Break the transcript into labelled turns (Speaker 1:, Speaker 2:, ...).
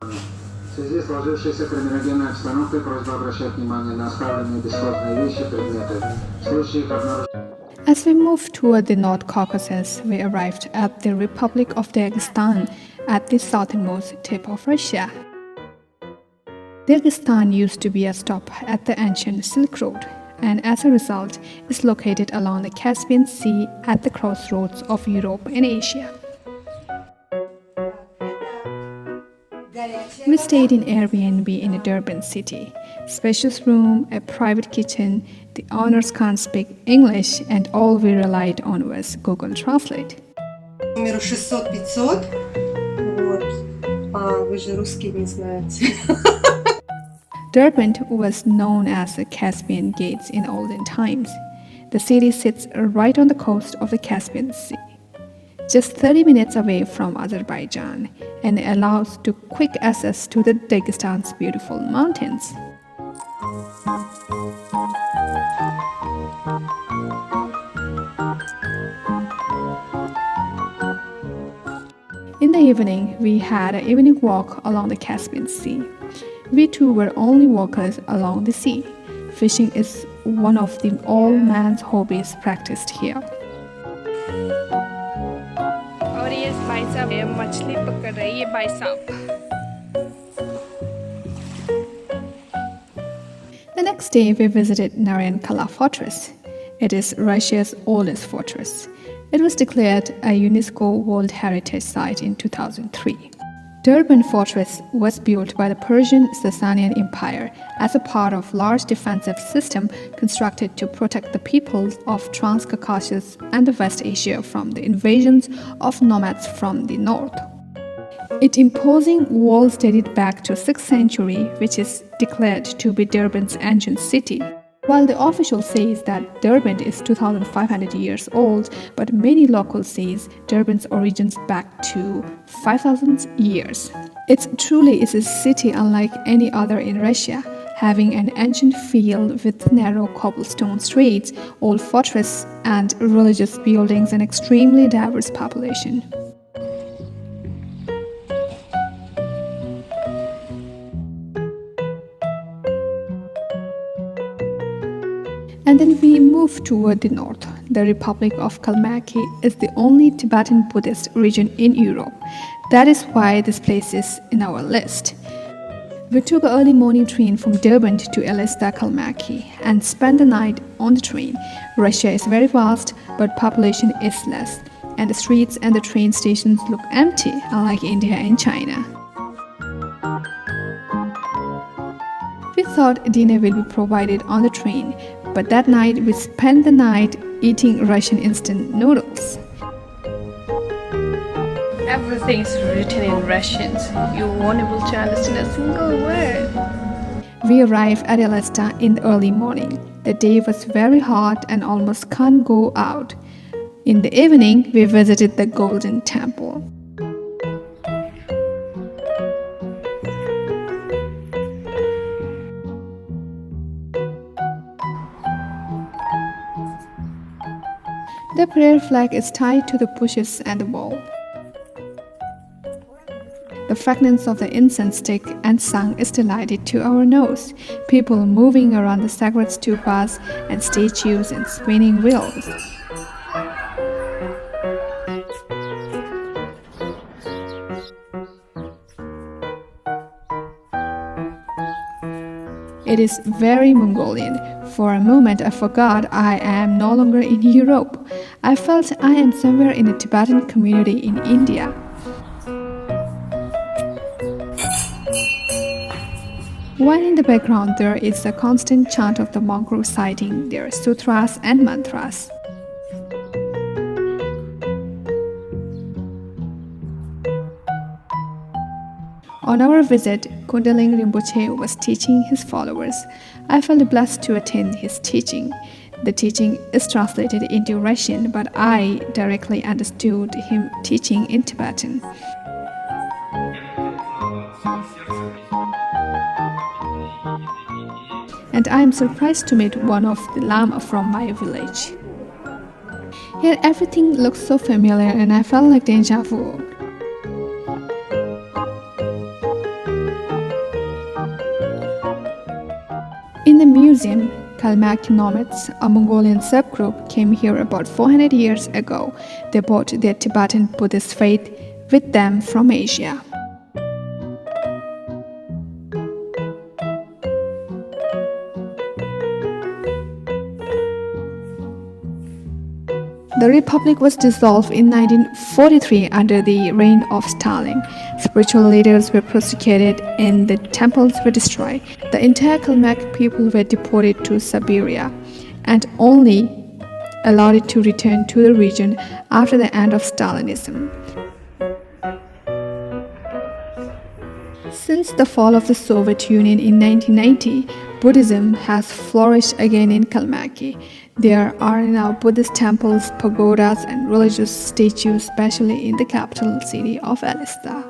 Speaker 1: В связи с сложившейся криминогенной обстановкой просьба обращать внимание на оставленные бесхозные вещи, предметы. В случае их обнаружения.
Speaker 2: As we moved toward the North Caucasus, we arrived at the Republic of Dagestan at the southernmost tip of Russia. Dagestan used to be a stop at the ancient Silk Road, and as a result is located along the Caspian Sea at the crossroads of Europe and Asia. We stayed in Airbnb in the Derbent city. Spacious room, a private kitchen, the owners can't speak English, and all we relied on was Google Translate.
Speaker 3: Номеру 600-500. Вот. А вы же русский не знаете.
Speaker 2: Derbent was known as the Caspian Gates in olden times. The city sits right on the coast of the Caspian Sea, just 30 minutes away from Azerbaijan, and allows to quick access to the Dagestan's beautiful mountains. In the evening, we had an evening walk along the Caspian Sea. We too were only walkers along the sea. Fishing is one of the all man's hobbies practiced here.
Speaker 4: और ये भाई साहब ये मछली पकड़ रही है भाई साहब.
Speaker 2: The next day, we visited Narayankala Fortress. It is Russia's oldest fortress. It was declared a UNESCO World Heritage Site in 2003. Derbent Fortress was built by the Persian Sasanian Empire as a part of large defensive system constructed to protect the peoples of North Caucasus and the West Asia from the invasions of nomads from the north. Its imposing walls dated back to 6th century, which is declared to be Derbent's ancient city. While the official says that Derbent is 2,500 years old, but many locals say Derbent's origins back to 5,000 years. It truly is a city unlike any other in Russia, having an ancient feel with narrow cobblestone streets, old fortress and religious buildings, and extremely diverse population. And then we move toward the north. The Republic of Kalmykia is the only Tibetan Buddhist region in Europe. That is why this place is in our list. We took an early morning train from Derbent to Elista, Kalmykia, and spent the night on the train. Russia is very vast, but population is less, and the streets and the train stations look empty, unlike India and China. We thought dinner will be provided on the train, but that night we spent the night eating Russian instant noodles.
Speaker 4: Everything is written in Russian. You won't be able to understand a single word.
Speaker 2: We arrived at Elista in the early morning. The day was very hot and almost can't go out. In the evening, we visited the Golden Temple. The prayer flag is tied to the bushes and the wall. The fragrance of the incense stick and sung is delighted to our nose. People moving around the sacred stupas and statues and spinning wheels. It is very Mongolian. For a moment I forgot I am no longer in Europe. I felt I am somewhere in a Tibetan community in India. While in the background there is a constant chant of the monk reciting their sutras and mantras. On our visit, Kundaling Rinpoche was teaching his followers. I felt blessed to attend his teaching. The teaching is translated into Russian, but I directly understood him teaching in Tibetan. And I am surprised to meet one of the Lama from my village. Here everything looks so familiar and I felt like deja vu. the museum, Kalmykia nomads, a Mongolian subgroup, came here about 400 years ago. They brought their Tibetan Buddhist faith with them from Asia. The Republic was dissolved in 1943 under the reign of Stalin. Spiritual leaders were persecuted and the temples were destroyed. The entire Kalmyk people were deported to Siberia and only allowed to return to the region after the end of Stalinism. Since the fall of the Soviet Union in 1990, Buddhism has flourished again in Kalmykia. There are now Buddhist temples, pagodas, and religious statues, especially in the capital city of Elista.